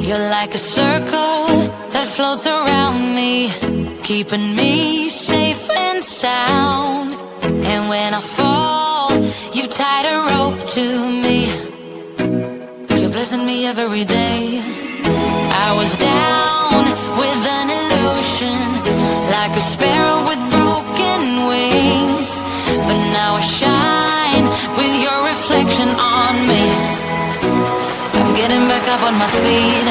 You're like a circle that floats around me, keeping me safe and sound. And when I fall, you tied a rope to me. You're blessing me every day. I was down with an illusion, like a sparrow with broken wings. But now I shine with your reflection on me. I'm getting back up on my feet.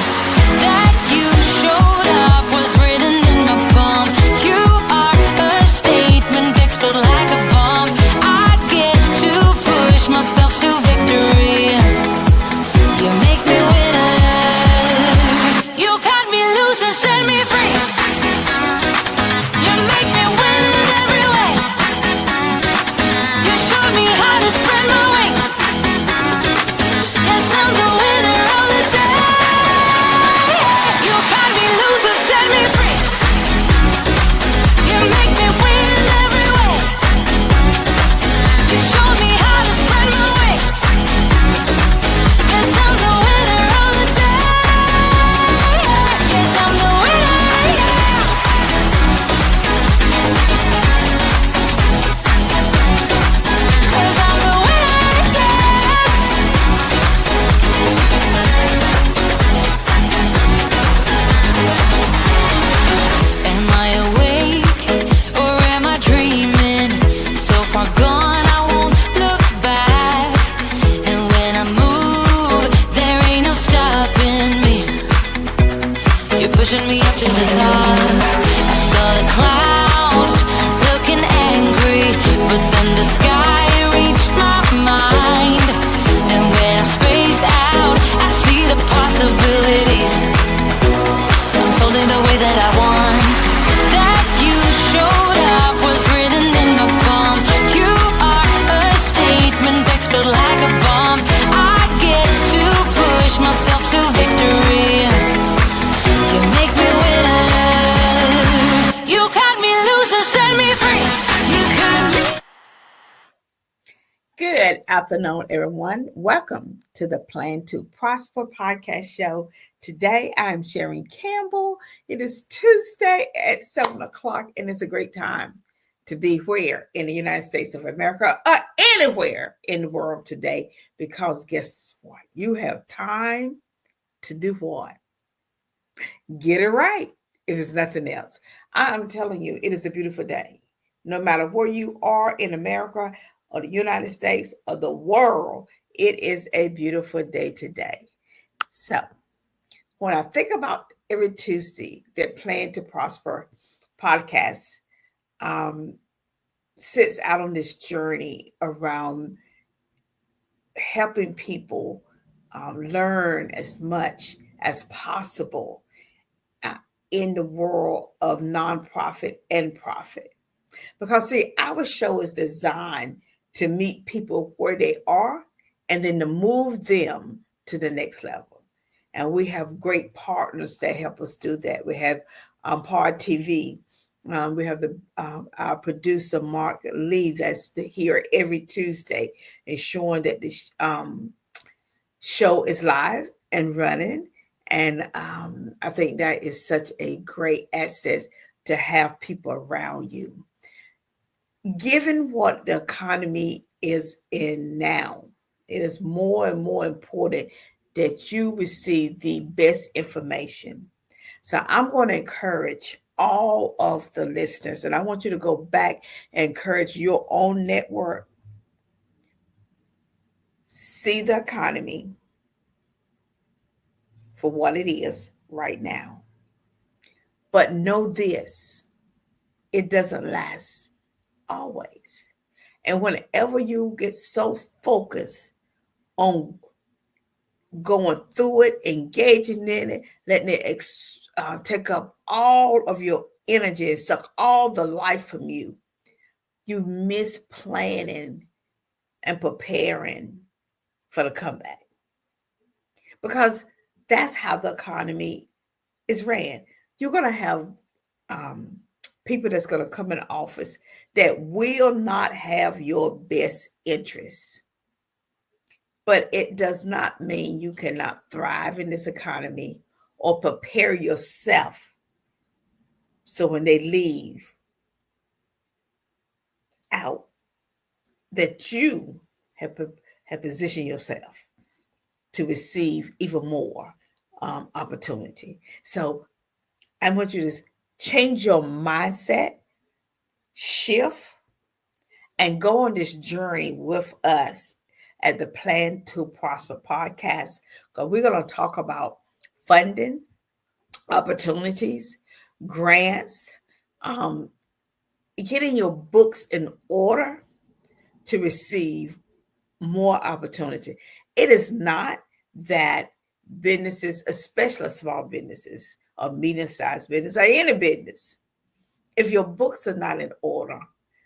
That you showed up was written in my palm. You are a statement that explode like a bomb. I get to push myself to victory. You make me winner. You cut me loose and set me free. You make me win in every way. You showed me how to spread my wings. Yes, I'm the winner of the day. You cut me loose and set me free. You make me win in every way. You showed me how to spread my wings. Yes, I'm the winner of the day. Yes, I'm the winner, yeah. 'Cause I'm the winner, yeah. Am I awake or am I dreaming? So far gone, I won't look back. And when I move, there ain't no stopping me. You're pushing me up to the top. I saw the clouds looking angry, but then the sky reached my mind. And when I space out, I see the possibilities unfolding the way that I want. That you showed up was written in my palm. You are a statement that explode like a bomb. I get to push myself to victory. You make me winner. You cut me loose and set me free. You cut me. Good afternoon, everyone. Welcome to the Plan to Prosper podcast show. Today, I'm Sharon Campbell. It is Tuesday at 7 o'clock, and it's a great time to be where in the United States of America or anywhere in the world today, because guess what? You have time to do what? Get it right, if it's nothing else. I'm telling you, it is a beautiful day. No matter where you are in America or the United States or the world, it is a beautiful day today. So, when I think about every Tuesday that Plan to Prosper podcast sits out on this journey around helping people learn as much as possible in the world of nonprofit and profit. Because see, our show is designed to meet people where they are and then to move them to the next level. And we have great partners that help us do that. We have Pod TV. We have our producer, Mark Lee, that's here every Tuesday, ensuring that the show is live and running. And I think that is such a great asset to have people around you. Given what the economy is in now, it is more and more important that you receive the best information. So I'm going to encourage all of the listeners, and I want you to go back and encourage your own network. See the economy for what it is right now. But know this, it doesn't last always. And whenever you get so focused on going through it, engaging in it, letting it take up all of your energy and suck all the life from you, you miss planning and preparing for the comeback. Because that's how the economy is ran. You're going to have people that's going to come in office that will not have your best interests. But it does not mean you cannot thrive in this economy or prepare yourself so when they leave out, that you have positioned yourself to receive even more opportunity. So I want you to change your mindset, shift, and go on this journey with us at the Plan to Prosper podcast. Because we're going to talk about funding, opportunities, grants, getting your books in order to receive more opportunity. It is not that businesses, especially small businesses or medium-sized business or any business, if your books are not in order,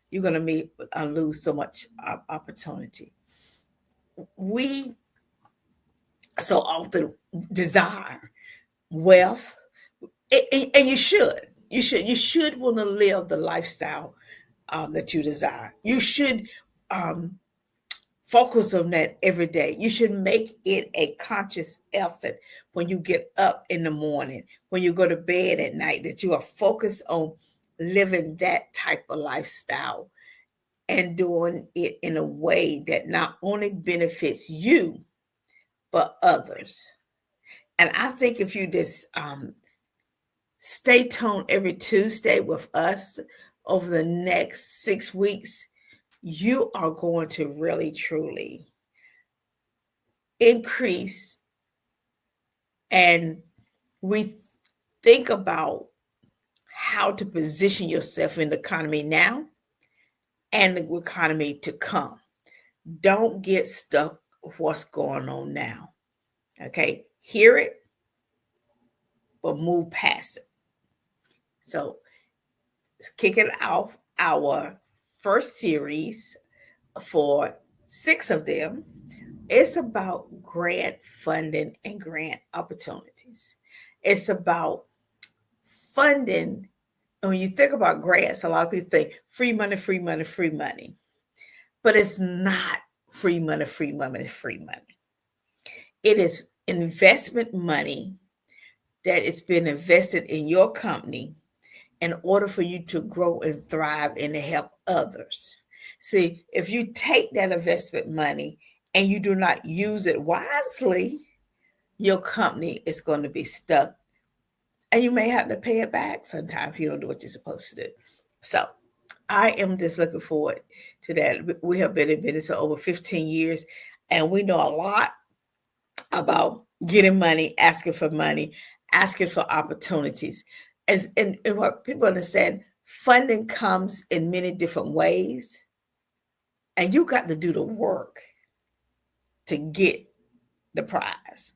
you're going to lose so much opportunity. We so often desire wealth, and you should want to live the lifestyle that you desire. You should focus on that every day. You should make it a conscious effort when you get up in the morning, when you go to bed at night, that you are focused on living that type of lifestyle and doing it in a way that not only benefits you, but others. And I think if you just stay tuned every Tuesday with us over the next 6 weeks, you are going to really, truly increase. And we think about how to position yourself in the economy now and the economy to come. Don't get stuck with what's going on now. Okay? Hear it, but move past it. So, kicking off our first series for 6 of them, it's about grant funding and grant opportunities. It's about funding. And when you think about grants, a lot of people think free money, free money, free money. But it's not free money, free money, free money. It is investment money that is been invested in your company in order for you to grow and thrive and to help others. See, if you take that investment money and you do not use it wisely, your company is going to be stuck. And you may have to pay it back sometime if you don't do what you're supposed to do. So I am just looking forward to that. We have been in business for over 15 years, and we know a lot about getting money, asking for opportunities. And what people understand, funding comes in many different ways, and you got to do the work to get the prize.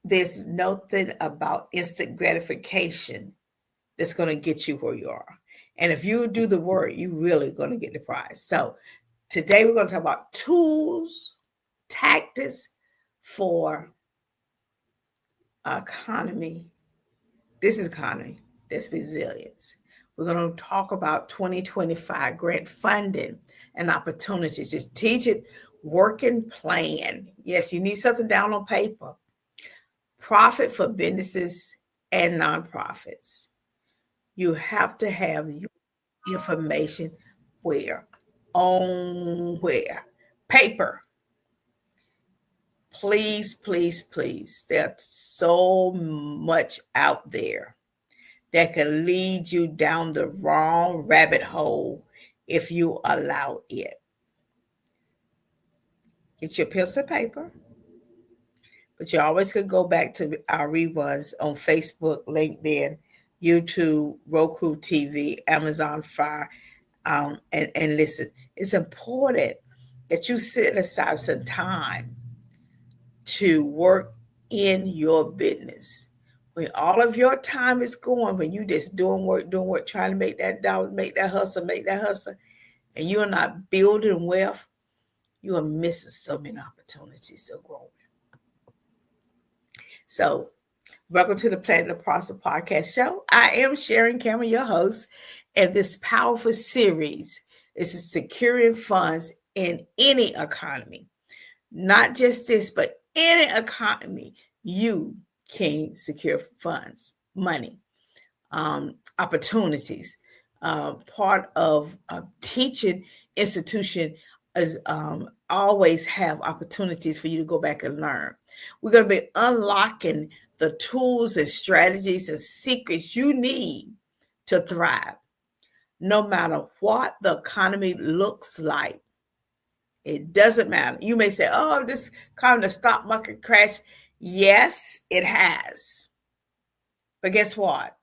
There's nothing about instant gratification that's going to get you where you are. And if you do the work, you're really going to get the prize. So today we're going to talk about tools, tactics for economy. This is economy. That's resilience. We're going to talk about 2025 grant funding and opportunities. Strategic working plan. Yes, you need something down on paper. Profit for businesses and nonprofits. You have to have your information where? On where? Paper. Please, please, please. There's so much out there that can lead you down the wrong rabbit hole if you allow it. Get your pencil and paper. But you always could go back to our reruns on Facebook, LinkedIn, YouTube, Roku TV, Amazon Fire, and listen. It's important that you set aside some time to work in your business. When all of your time is going, when you just doing work, trying to make that dollar, make that hustle, and you're not building wealth, you are missing so many opportunities to grow. So, welcome to the Plan to Prosper podcast show. I am Sharon Cameron, your host, and this powerful series is securing funds in any economy. Not just this, but any economy. You can secure funds, money, opportunities. Part of a teaching institution is always have opportunities for you to go back and learn. We're going to be unlocking the tools and strategies and secrets you need to thrive, no matter what the economy looks like. It doesn't matter. You may say, oh, this kind of stock market crash. Yes, it has. But guess what?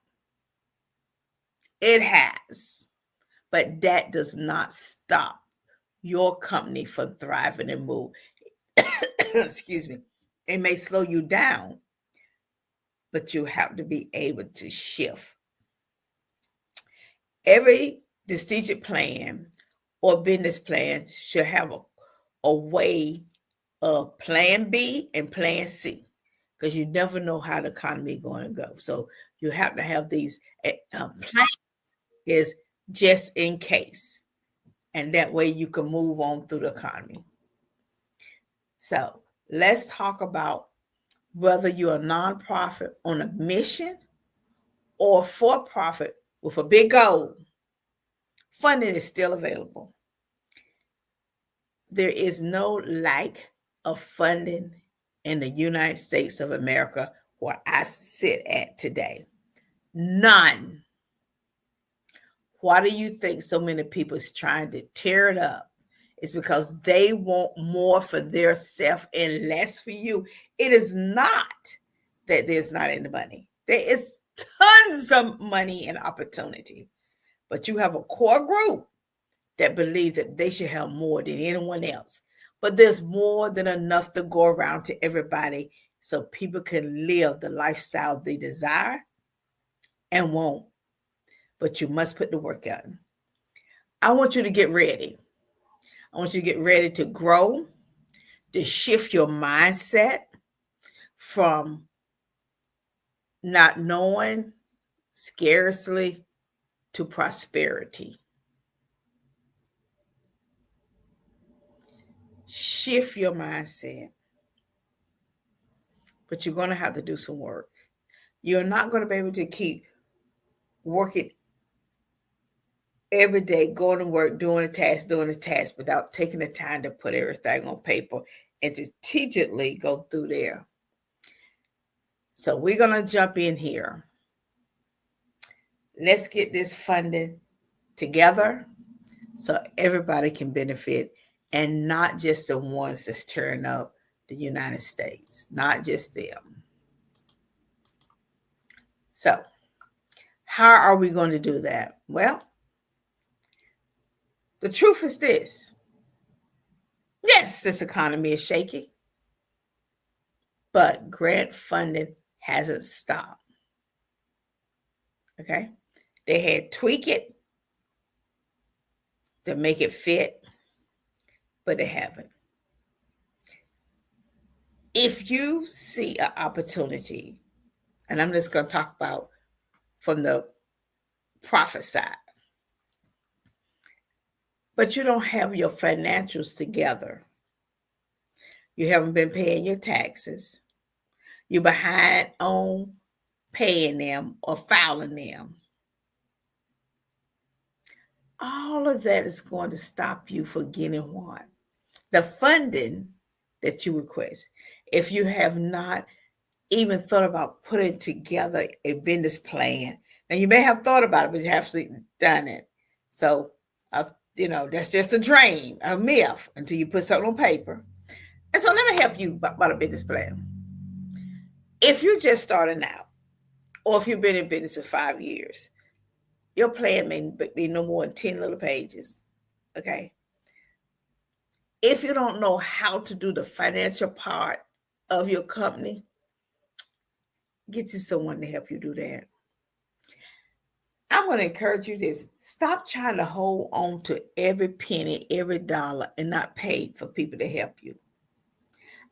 It has. But that does not stop your company from thriving and move. Excuse me. It may slow you down, but you have to be able to shift. Every strategic plan or business plan should have a way of plan B and plan C, because you never know how the economy is going to go. So you have to have these plans is just in case. And that way you can move on through the economy. So let's talk about whether you're a nonprofit on a mission or for-profit with a big goal. Funding is still available. There is no lack of funding in the United States of America where I sit at today. None. Why do you think so many people is trying to tear it up? It's because they want more for their self and less for you. It is not that there's not any money. There is tons of money and opportunity. But you have a core group that believe that they should have more than anyone else. But there's more than enough to go around to everybody so people can live the lifestyle they desire and want. But you must put the work in. I want you to get ready. I want you to get ready to grow, to shift your mindset from not knowing, scarcely, to prosperity. Shift your mindset. But you're going to have to do some work. You're not going to be able to keep working every day, going to work, doing a task without taking the time to put everything on paper and to strategically go through there. So we're going to jump in here. Let's get this funding together so everybody can benefit, and not just the ones that's tearing up the United States, not just them. So how are we going to do that? Well, the truth is this. Yes, this economy is shaky, but grant funding hasn't stopped. Okay? They had tweak it to make it fit, but they haven't. If you see an opportunity, and I'm just going to talk about from the profit side, but you don't have your financials together, you haven't been paying your taxes, you're behind on paying them or filing them, all of that is going to stop you from getting what? The funding that you request. If you have not even thought about putting together a business plan, now you may have thought about it, but you haven't done it. So, that's just a dream, a myth, until you put something on paper. And so let me help you about a business plan. If you're just starting out, or if you've been in business for 5 years, your plan may be no more than 10 little pages, okay? If you don't know how to do the financial part of your company, get you someone to help you do that. I'm going to encourage you this. Stop trying to hold on to every penny, every dollar, and not pay for people to help you.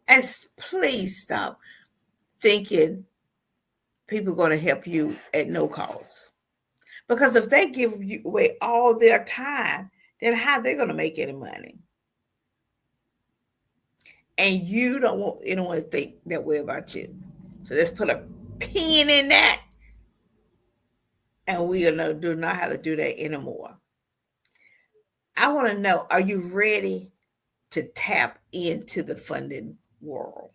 And please stop thinking people are going to help you at no cost. Because if they give you away all their time, then how are they going to make any money? And you don't want anyone to think that way about you. So let's put a pin in that. And we do not have to do that anymore. I want to know, are you ready to tap into the funding world?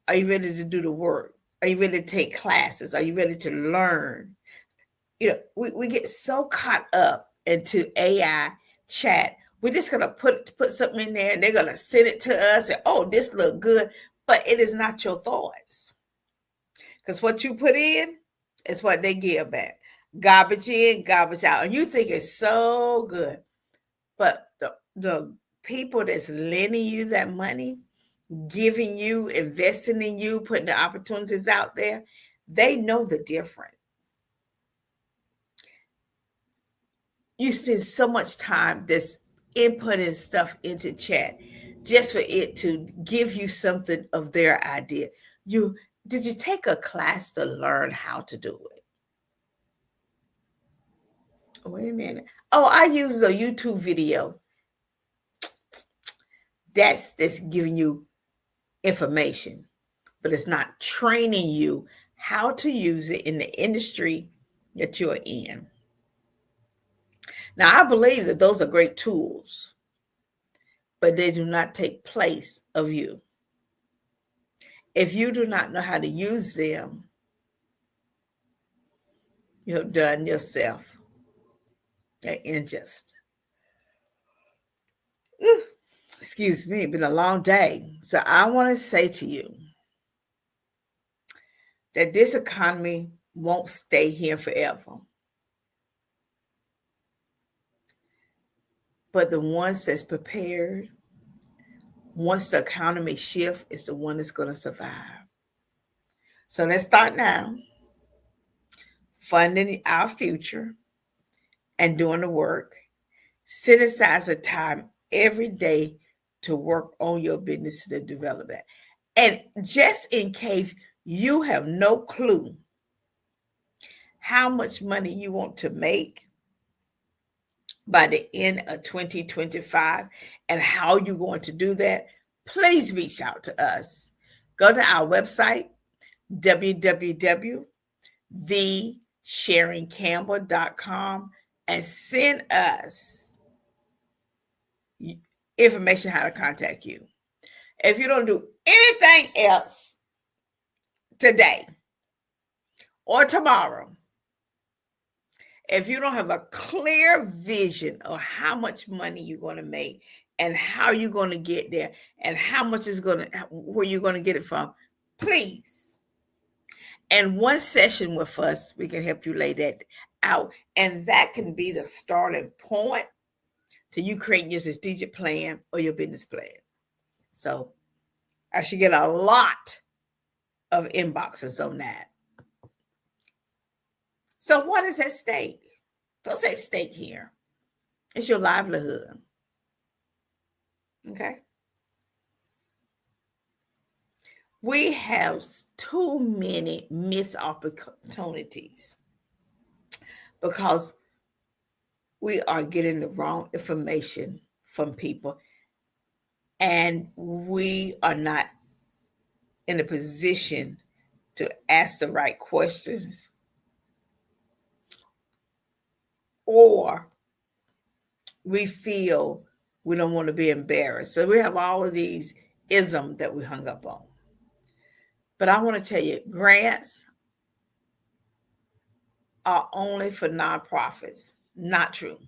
Are you ready to do the work? Are you ready to take classes? Are you ready to learn? We get so caught up into AI chat. We're just gonna put something in there and they're gonna send it to us and, oh, this look good, but it is not your thoughts. Because what you put in is what they give back. Garbage in, garbage out. And you think it's so good. But the people that's lending you that money, giving you, investing in you, putting the opportunities out there, they know the difference. You spend so much time just inputting stuff into chat just for it to give you something of their idea. Did you take a class to learn how to do it? Wait a minute. Oh, I use a YouTube video. That's giving you information, but it's not training you how to use it in the industry that you're in. Now, I believe that those are great tools, but they do not take place of you. If you do not know how to use them, you have done yourself an injustice. Excuse me, it's been a long day. So I want to say to you that this economy won't stay here forever. But the ones that's prepared, once the economy shifts, is the one that's going to survive. So let's start now, funding our future and doing the work. Set aside a time every day to work on your business to develop it. And just in case you have no clue how much money you want to make by the end of 2025 and how you're going to do that, please reach out to us. Go to our website, www.thesharoncampbell.com, and send us information how to contact you. If you don't do anything else today or tomorrow, if you don't have a clear vision of how much money you're going to make and how you're going to get there and how much is where you're going to get it from, please. And one session with us, we can help you lay that out. And that can be the starting point to you creating your strategic plan or your business plan. So I should get a lot of inboxes on that. So what is at stake? What's at stake here? It's your livelihood. Okay? We have too many missed opportunities because we are getting the wrong information from people and we are not in a position to ask the right questions, or we feel we don't want to be embarrassed. So we have all of these isms that we hung up on. But I want to tell you, grants are only for nonprofits. Not true.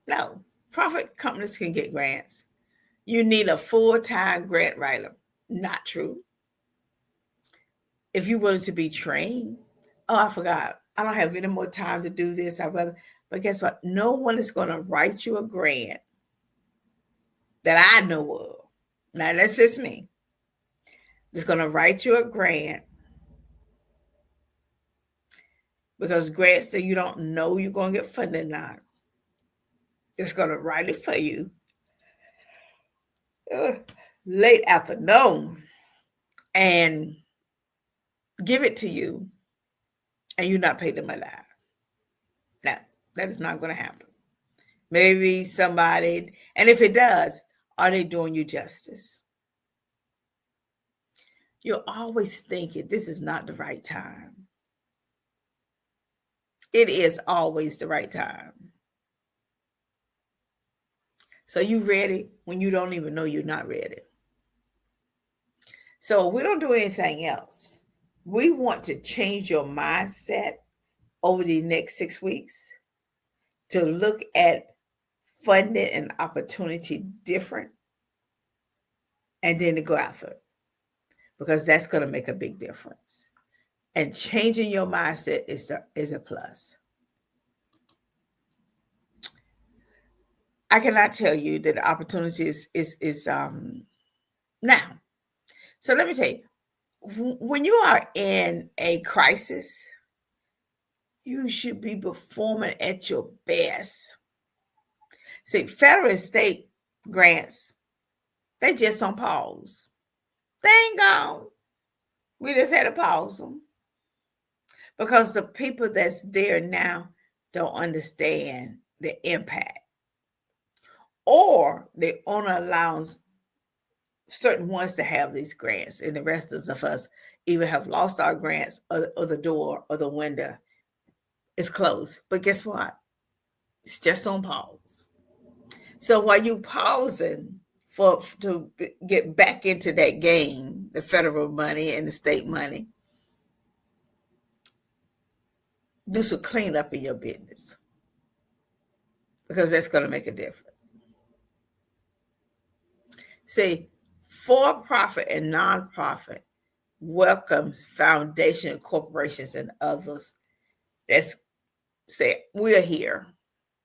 No, profit companies can get grants. You need a full-time grant writer. Not true. If you wanted to be trained, I forgot. I don't have any more time to do this. But guess what? No one is going to write you a grant that I know of. Now, that's just me. It's going to write you a grant because grants that you don't know you're going to get funded on. It's going to write it for you late afternoon and give it to you, and you're not paid them alive. No, that is not going to happen. Maybe somebody, and if it does, are they doing you justice? You're always thinking this is not the right time. It is always the right time. So you ready when you don't even know you're not ready. So we don't do anything else. We want to change your mindset over the next 6 weeks to look at funding and opportunity different, and then to go after it, because that's going to make a big difference. And changing your mindset is a plus. I cannot tell you that the opportunity is now. So let me tell you, when you are in a crisis, you should be performing at your best. See, federal and state grants, they just on pause. They ain't gone. We just had to pause them because the people that's there now don't understand the impact, or they only allow certain ones to have these grants, and the rest of us either have lost our grants, or the door or the window is closed. But guess what? It's just on pause. So while you pausing to get back into that game, the federal money and the state money, do some cleanup in your business, because that's going to make a difference. See, for-profit and nonprofit welcomes foundation corporations and others that's say, we're here.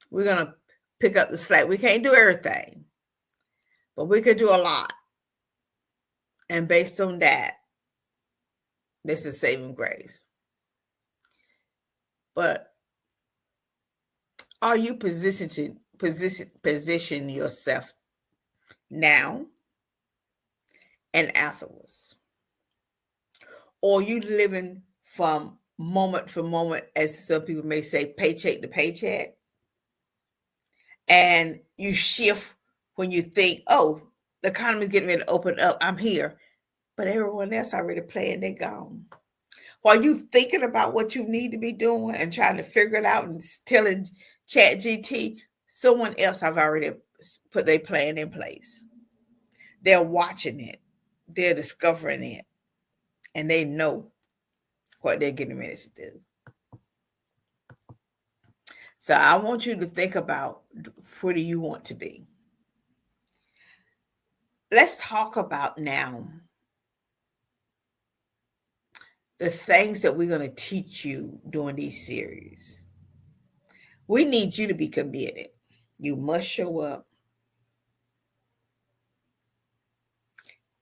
We're going to pick up the slack. We can't do everything, but we could do a lot. And based on that, this is saving grace. But are you position yourself now and afterwards? Or you living from moment for moment, as some people may say, paycheck to paycheck, and you shift when you think, oh, the economy is getting ready to open up, I'm here, but everyone else already playing, they gone. While you thinking about what you need to be doing and trying to figure it out and telling ChatGPT, someone else have already put their plan in place. They're watching it, they're discovering it, and they know what they're getting ready to do. So I want you to think about, where do you want to be? Let's talk about now the things that we're going to teach you during these series. We need you to be committed. You must show up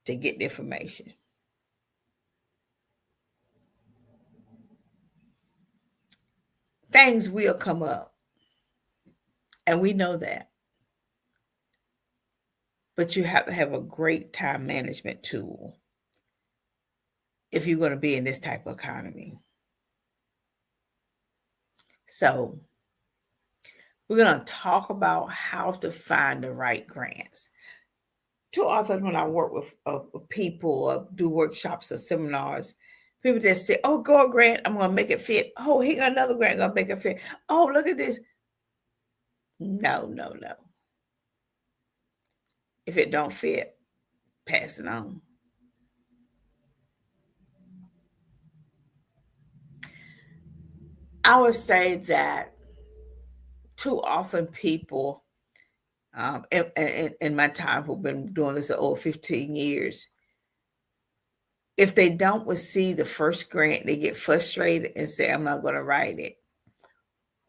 to get the information. Things will come up, and we know that. But you have to have a great time management tool if you're going to be in this type of economy. So we're going to talk about how to find the right grants. Too often when I work with people or do workshops or seminars, people just say, oh, go a grant, I'm going to make it fit. Oh, he got another grant, going to make it fit. Oh, look at this. No. If it don't fit, pass it on. I would say that too often people, in my time, who've been doing this for over 15 years, if they don't receive the first grant, they get frustrated and say, I'm not going to write it.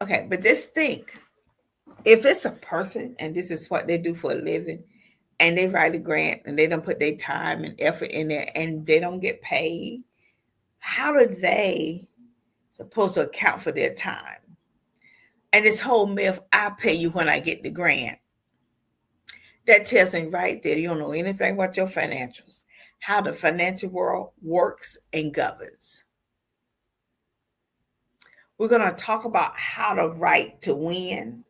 Okay, but just think, if it's a person and this is what they do for a living, and they write a grant and they don't put their time and effort in there and they don't get paid, how are they supposed to account for their time? And this whole myth, I pay you when I get the grant, that tells me right there, you don't know anything about your financials, how the financial world works and governs. We're going to talk about how to write to win.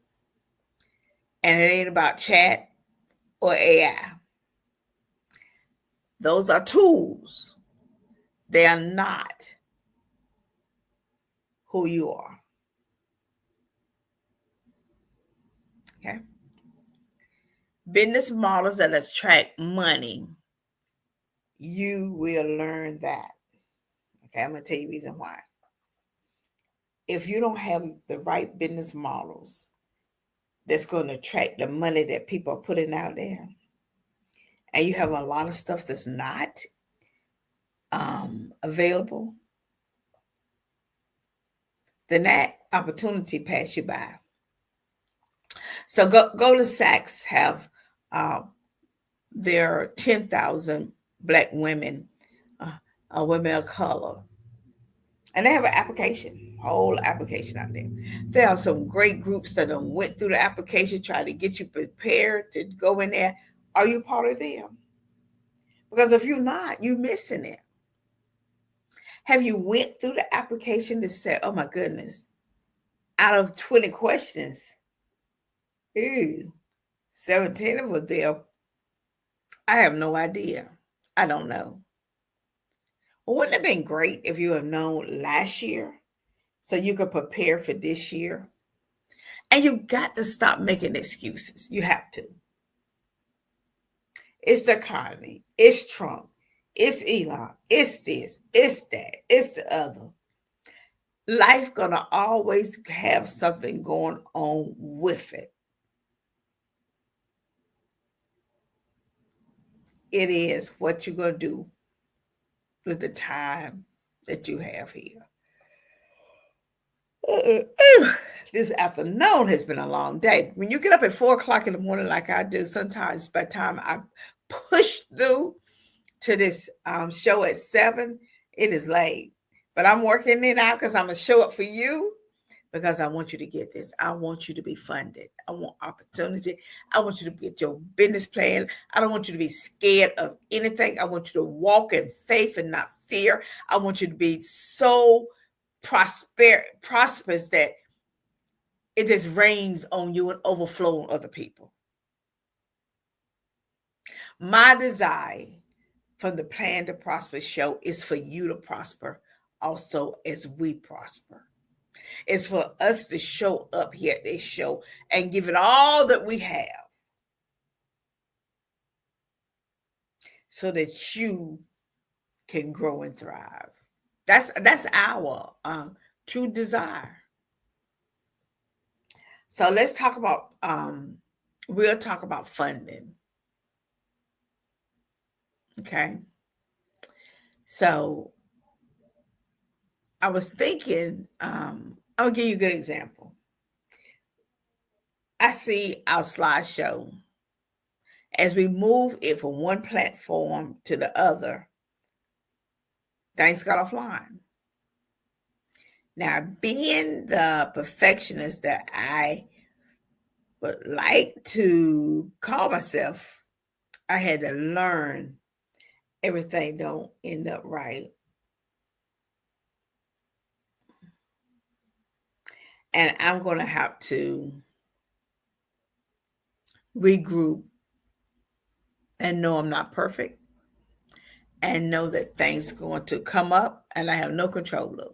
And it ain't about chat or AI. Those are tools, They are not who you are. Okay. Business models that attract money, you will learn that. Okay, I'm going to tell you the reason why. If you don't have the right business models that's going to attract the money that people are putting out there, and you have a lot of stuff that's not available, then that opportunity pass you by. So go to Saks, have their 10,000 Black women, women of color. And they have an application, whole application out there. There are some great groups that went through the application, trying to get you prepared to go in there. Are you part of them? Because if you're not, you're missing it. Have you went through the application to say, oh my goodness, out of 20 questions, 17 of them, I have no idea. I don't know. Well, wouldn't it have been great if you have known last year so you could prepare for this year? And you got to stop making excuses. You have to. It's the economy. It's Trump. It's Elon. It's this. It's that. It's the other. Life gonna always have something going on with it. It is what you're gonna do with the time that you have here. This afternoon has been a long day. When you get up at 4:00 in the morning, like I do, sometimes by the time I push through to this show at 7, it is late. But I'm working it out because I'm gonna show up for you, because I want you to get this. I want you to be funded. I want opportunity. I want you to get your business plan. I don't want you to be scared of anything. I want you to walk in faith and not fear. I want you to be so prosperous that it just rains on you and overflow on other people. My desire from the Plan to Prosper show is for you to prosper also as we prosper. It's for us to show up here at this show and give it all that we have so that you can grow and thrive. That's our true desire. So let's talk about, we'll talk about funding. Okay. So I was thinking, I'll give you a good example. I see our slideshow. As we move it from one platform to the other, things got offline. Now, being the perfectionist that I would like to call myself, I had to learn everything don't end up right. And I'm going to have to regroup and know I'm not perfect and know that things are going to come up and I have no control of it.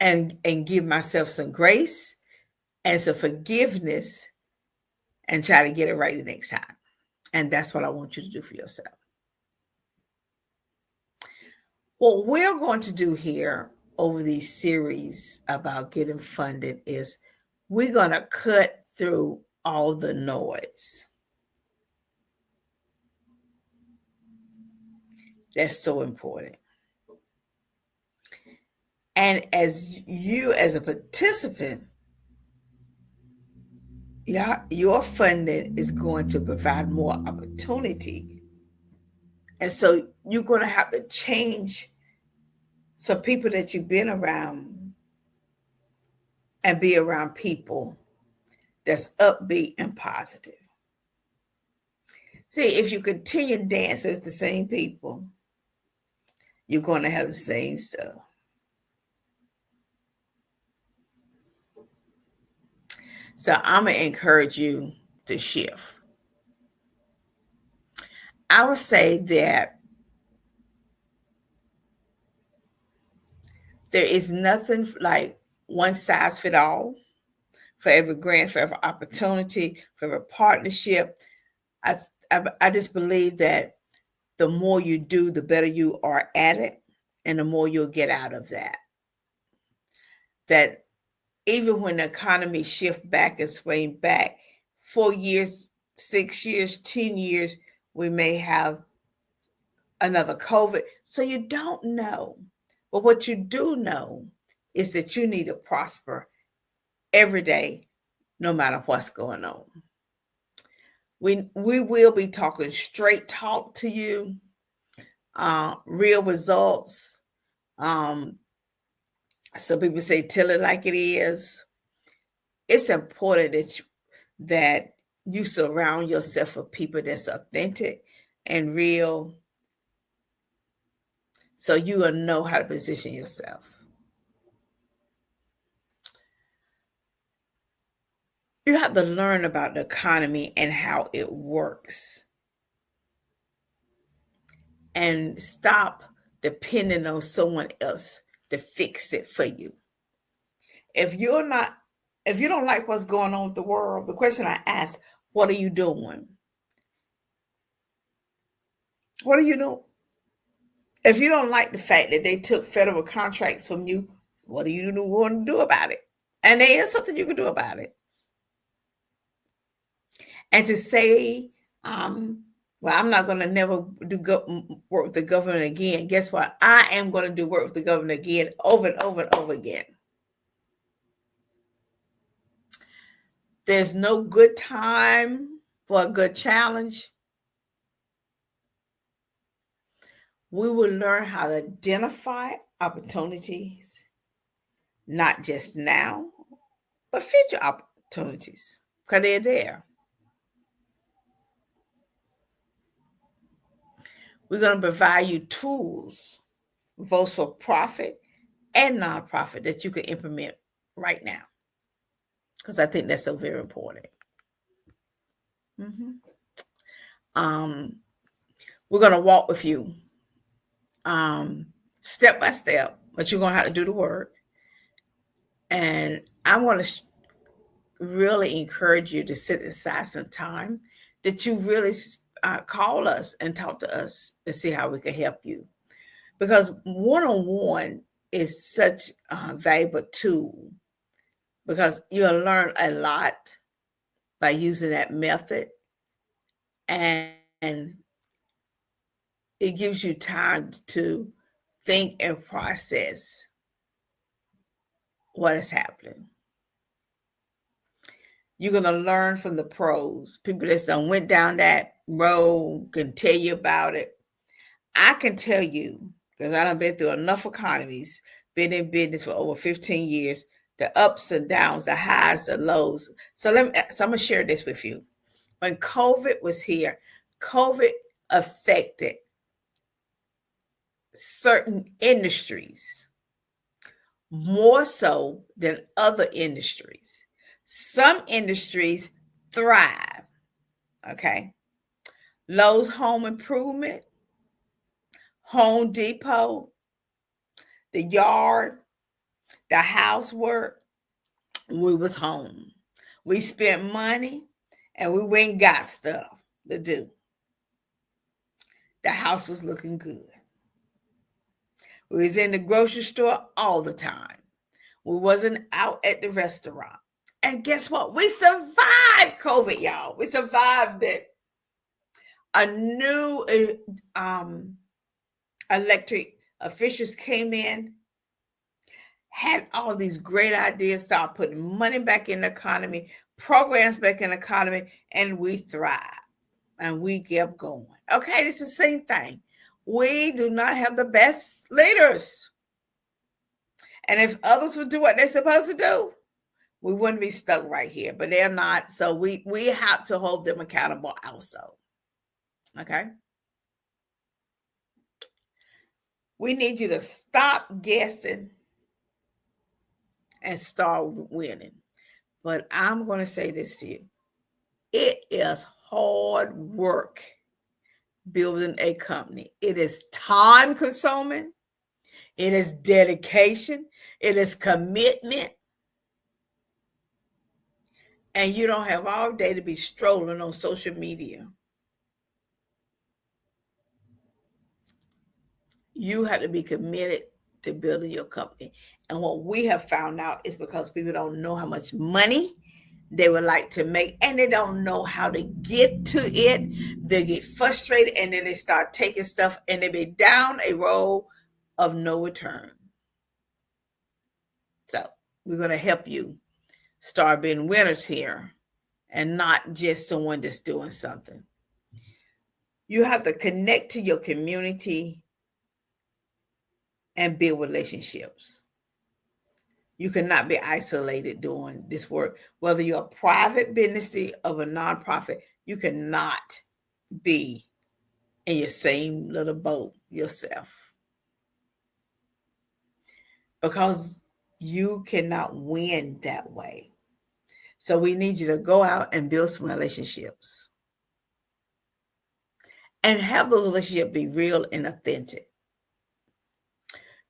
And give myself some grace and some forgiveness and try to get it right the next time. And that's what I want you to do for yourself. What we're going to do here over these series about getting funded is we're going to cut through all the noise. That's so important. And as you, as a participant, your funding is going to provide more opportunity. And so you're going to have to change some people that you've been around and be around people that's upbeat and positive. See, if you continue dancing with the same people, you're going to have the same stuff. So I'm going to encourage you to shift. I would say that There is nothing like one size fit all for every grant, for every opportunity, for every partnership. I just believe that the more you do, the better you are at it, and the more you'll get out of that. That even when the economy shift back and swing back, 4 years, 6 years, 10 years, we may have another COVID. So you don't know. But what you do know is that you need to prosper every day, no matter what's going on. We will be talking straight talk to you, real results. Some people say tell it like it is. It's important that you surround yourself with people that's authentic and real, so you will know how to position yourself. You have to learn about the economy and how it works, and stop depending on someone else to fix it for you. If you don't like what's going on with the world, the question I ask, what are you doing? What are you doing? If you don't like the fact that they took federal contracts from you, what are you going to do about it? And there is something you can do about it. And to say, well, I'm not going to never work with the government again. Guess what? I am going to do work with the government again, over and over and over again. There's no good time for a good challenge. We will learn how to identify opportunities, not just now, but future opportunities, because they're there. We're going to provide you tools, both for profit and nonprofit, that you can implement right now, because I think that's so very important. We're going to walk with you step by step, but you're going to have to do the work. And I want to really encourage you to set aside some time that you really call us and talk to us and see how we can help you. Because one-on-one is such a valuable tool, because you'll learn a lot by using that method, and it gives you time to think and process what is happening. You're going to learn from the pros. People that done went down that road can tell you about it. I can tell you, because I done been through enough economies, been in business for over 15 years, the ups and downs, the highs, the lows. So I'm going to share this with you. When COVID was here, COVID affected certain industries more so than other industries. Some industries thrive, okay? Lowe's Home Improvement, Home Depot, the yard, the housework, we was home. We spent money and we went and got stuff to do. The house was looking good. We was in the grocery store all the time. We wasn't out at the restaurant. And guess what? We survived COVID, y'all. We survived it. A new electric officials came in, had all these great ideas, started putting money back in the economy, programs back in the economy, and we thrived. And we kept going. Okay, it's the same thing. We do not have the best leaders. And if others would do what they're supposed to do, we wouldn't be stuck right here. But they're not. So we have to hold them accountable also. Okay? We need you to stop guessing and start winning. But I'm going to say this to you. It is hard work building a company. It is time consuming. It is dedication. It is commitment. And you don't have all day to be strolling on social media. You have to be committed to building your company. And what we have found out is because people don't know how much money they would like to make and they don't know how to get to it. They get frustrated and then they start taking stuff and they be down a road of no return. So we're going to help you start being winners here and not just someone that's doing something. You have to connect to your community and build relationships. You cannot be isolated doing this work. Whether you're a private business or a nonprofit, you cannot be in your same little boat yourself. Because you cannot win that way. So we need you to go out and build some relationships. And have those relationships be real and authentic.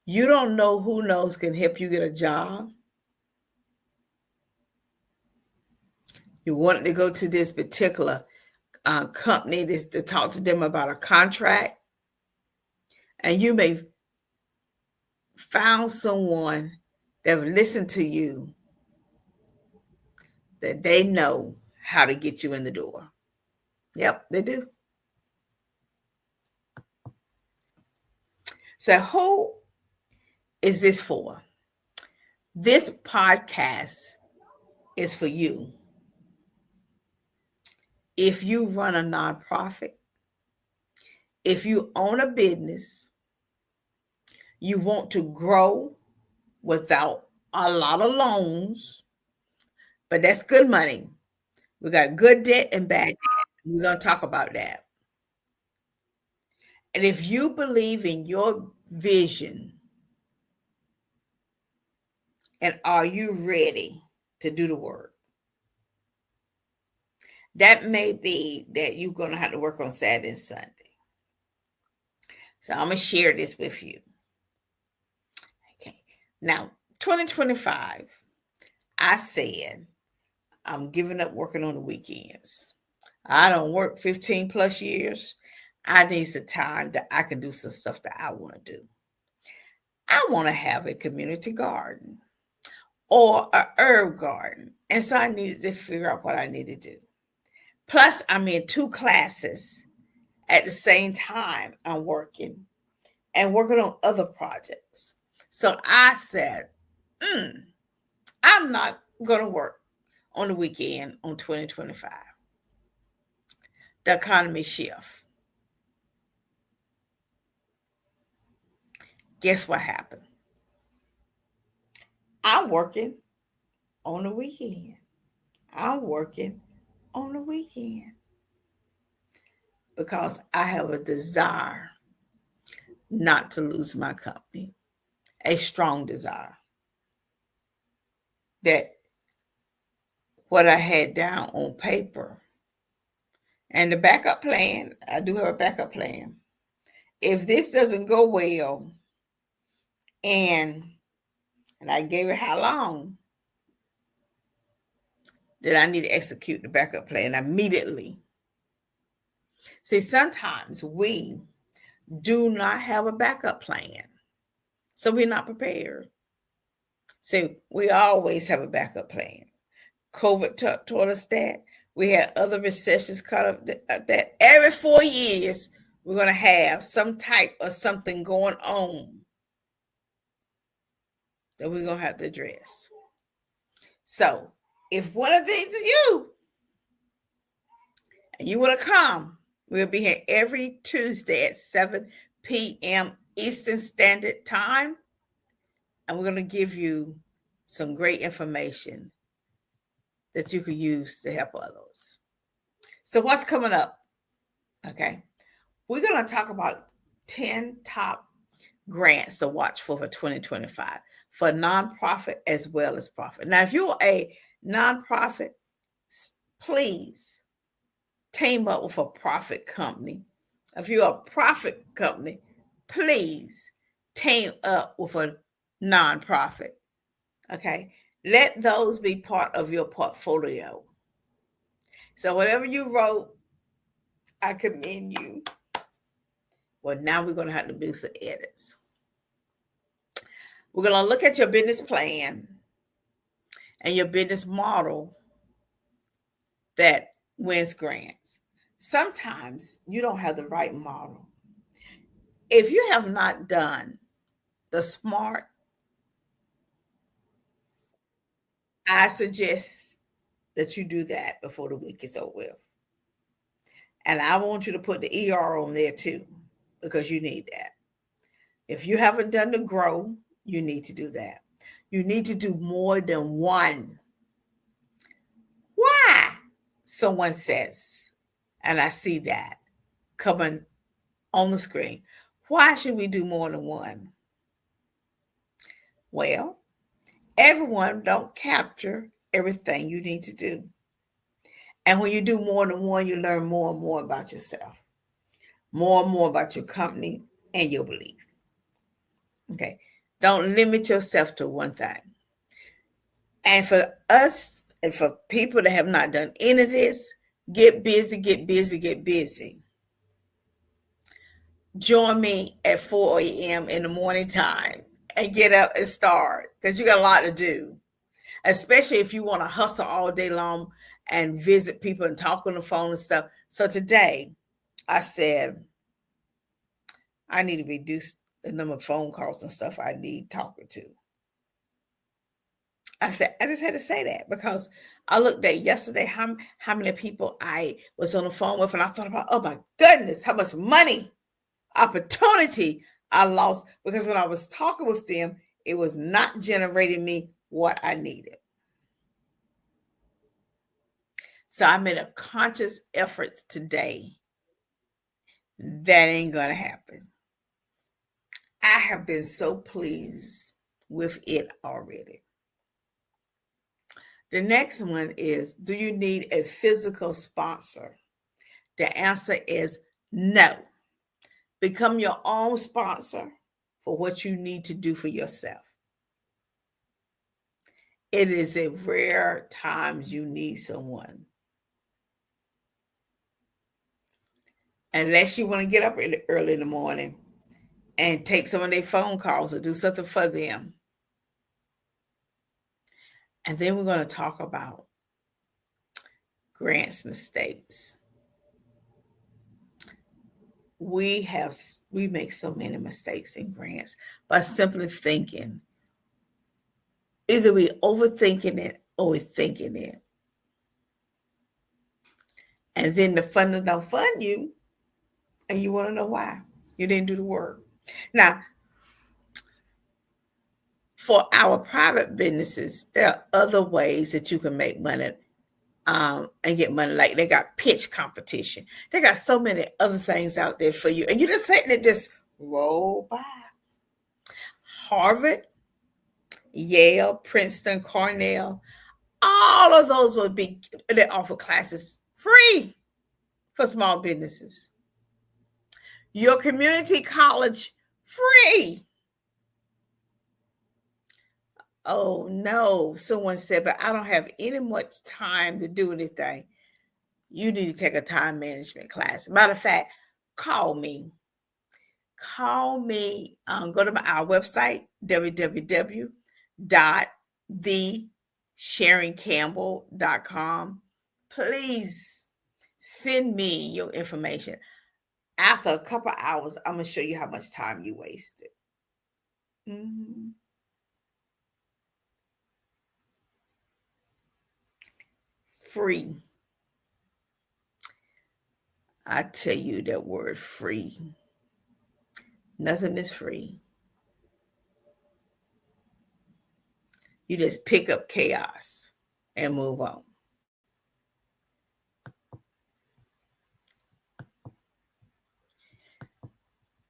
You don't know who knows can help you get a job. You wanted to go to this particular company to talk to them about a contract. And you may found someone that will listen to you, that they know how to get you in the door. Yep, they do. So who is this for? This podcast is for you. If you run a nonprofit, if you own a business, you want to grow without a lot of loans, but that's good money. We got good debt and bad debt. We're going to talk about that. And if you believe in your vision, and are you ready to do the work? That may be that you're going to have to work on Saturday and Sunday. So I'm going to share this with you. Okay. Now, 2025, I said, I'm giving up working on the weekends. I don't work 15 plus years. I need some time that I can do some stuff that I want to do. I want to have a community garden or a herb garden. And so I needed to figure out what I need to do. Plus, I'm in 2 classes at the same time I'm working and working on other projects. So I said, I'm not going to work on the weekend on 2025. The economy shift. Guess what happened? I'm working on the weekend. I'm working on the weekend because I have a desire not to lose my company, a strong desire that what I had down on paper and the backup plan, I do have a backup plan. If this doesn't go well, and I gave it how long, that I need to execute the backup plan immediately. See, sometimes we do not have a backup plan, so we're not prepared. See, we always have a backup plan. COVID taught us that. We had other recessions caught up that every 4 years, we're going to have some type of something going on that we're going to have to address. So if one of these is you, and you want to come, we'll be here every Tuesday at 7 p.m. Eastern Standard Time. And we're going to give you some great information that you could use to help others. So what's coming up? Okay. We're going to talk about 10 top grants to watch for 2025 for nonprofit as well as profit. Now, if you're a nonprofit, please team up with a profit company. If you're a profit company, please team up with a nonprofit. Okay. Let those be part of your portfolio. So whatever you wrote, I commend you. Well, now we're going to have to do some edits. We're going to look at your business plan and your business model that wins grants. Sometimes you don't have the right model. If you have not done the SMART, I suggest that you do that before the week is over with. And I want you to put the ER on there too, because you need that. If you haven't done the GROW, you need to do that. You need to do more than one. Why? Someone says, and I see that coming on the screen. Why should we do more than one? Well, everyone don't capture everything you need to do. And when you do more than one, you learn more and more about yourself, more and more about your company and your belief. Okay. Don't limit yourself to one thing. And for us, and for people that have not done any of this, get busy, get busy, get busy. Join me at 4 a.m. in the morning time and get up and start, because you got a lot to do, especially if you want to hustle all day long and visit people and talk on the phone and stuff. So today I said, I need to reduce the number of phone calls and stuff I need talking to. I said, I just had to say that because I looked at yesterday how many people I was on the phone with, and I thought about, oh my goodness, how much money, opportunity I lost because when I was talking with them, it was not generating me what I needed. So I made a conscious effort today. That ain't going to happen. I have been so pleased with it already. The next one is, do you need a physical sponsor? The answer is no. Become your own sponsor for what you need to do for yourself. It is a rare time you need someone. Unless you want to get up early in the morning and take some of their phone calls or do something for them. And then we're going to talk about grants mistakes. We make so many mistakes in grants by simply thinking. Either we overthinking it or we're thinking it. And then the funder don't fund you, and you want to know why. You didn't do the work. Now, for our private businesses, there are other ways that you can make money and get money. Like they got pitch competition. They got so many other things out there for you. And you're just letting it just roll by. Harvard, Yale, Princeton, Cornell, all of those they offer classes free for small businesses. Your community college, free. Oh no, someone said, but I don't have any much time to do anything. You need to take a time management class. Matter of fact, call me. Go to our website, www.thesharoncampbell.com. Please send me your information. After a couple hours, I'm going to show you how much time you wasted. Mm-hmm. Free. I tell you that word free. Nothing is free. You just pick up chaos and move on.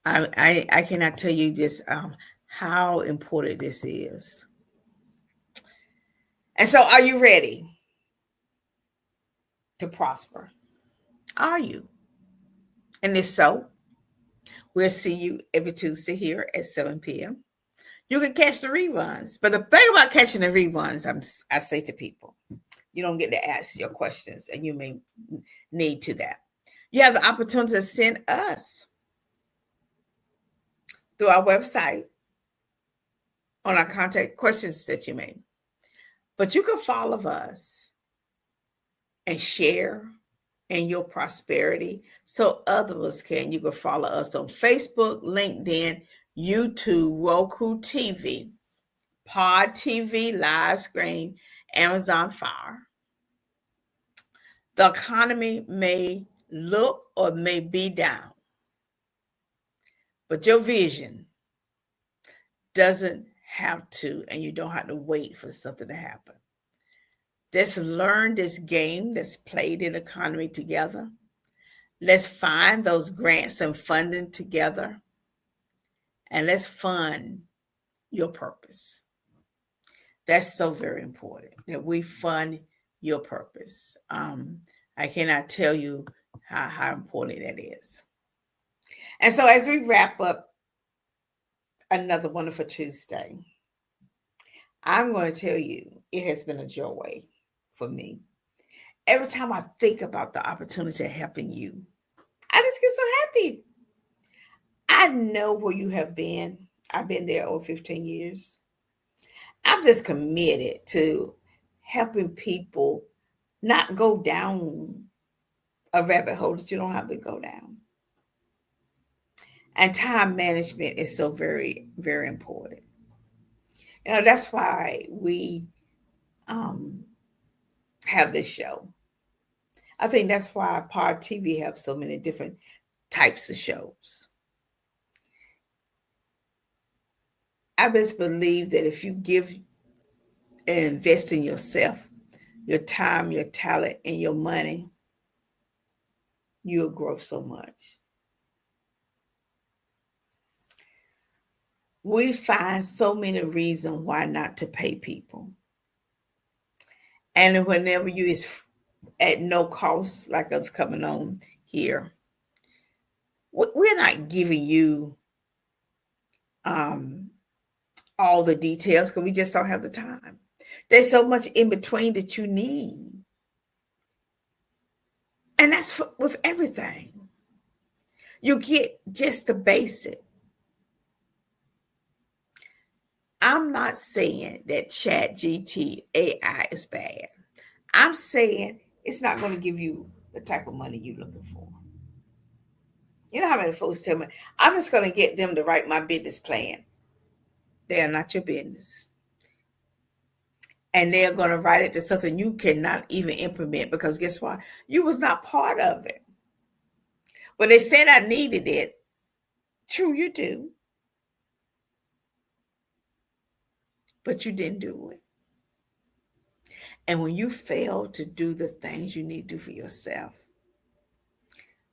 I cannot tell you just how important this is. And so, are you ready to prosper? Are you? And if so, We'll see you every Tuesday here at 7 p.m. You can catch the reruns. But the thing about catching the reruns, I say to people, you don't get to ask your questions, and you may need to that. You have the opportunity to send us through our website on our contact questions that you may. But you can follow us and share in your prosperity so others can. You can follow us on Facebook, LinkedIn, YouTube, Roku TV, Pod TV, Live Screen, Amazon Fire. The economy may look or may be down, but your vision doesn't have to, and you don't have to wait for something to happen. Let's learn this game that's played in the economy together. Let's find those grants and funding together. And let's fund your purpose. That's so very important, that we fund your purpose. I cannot tell you how important that is. And so as we wrap up another wonderful Tuesday, I'm going to tell you, it has been a joy for me. Every time I think about the opportunity of helping you, I just get so happy. I know where you have been. I've been there over 15 years. I'm just committed to helping people not go down a rabbit hole that you don't have to go down. And time management is so very, very important. You know, that's why we have this show. I think that's why Pod TV have so many different types of shows. I just believe that if you give and invest in yourself, your time, your talent, and your money, you'll grow so much. We find so many reasons why not to pay people. And whenever you is at no cost, like us coming on here, we're not giving you all the details because we just don't have the time. There's so much in between that you need. And that's with everything. You get just the basic. I'm not saying that ChatGPT AI is bad. I'm saying it's not going to give you the type of money you're looking for. You know how many folks tell me, I'm just going to get them to write my business plan. They are not your business. And they're going to write it to something you cannot even implement because guess what? You was not part of it. When they said I needed it, true, you do. But you didn't do it. And when you fail to do the things you need to do for yourself,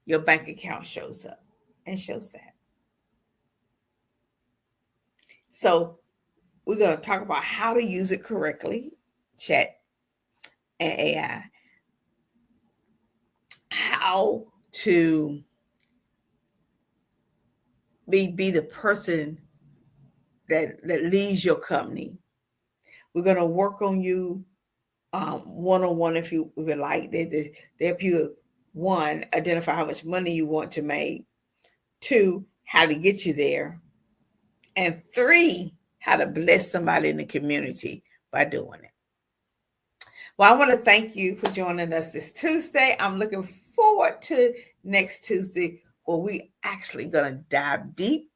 your bank account shows up and shows that. So we're going to talk about how to use it correctly, chat and AI. How to be the person that leads your company. We're going to work on you one-on-one if you would like. They help you, one, identify how much money you want to make. Two, how to get you there. And three, how to bless somebody in the community by doing it. Well, I want to thank you for joining us this Tuesday. I'm looking forward to next Tuesday where we actually going to dive deep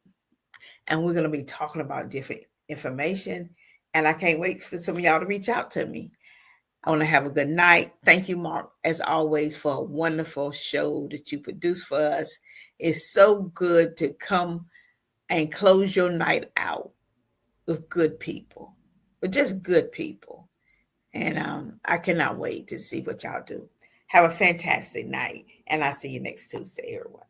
and we're going to be talking about different information. And I can't wait for some of y'all to reach out to me. I want to have a good night. Thank you, Mark, as always, for a wonderful show that you produce for us. It's so good to come and close your night out with good people, with just good people. And I cannot wait to see what y'all do. Have a fantastic night. And I'll see you next Tuesday, everyone.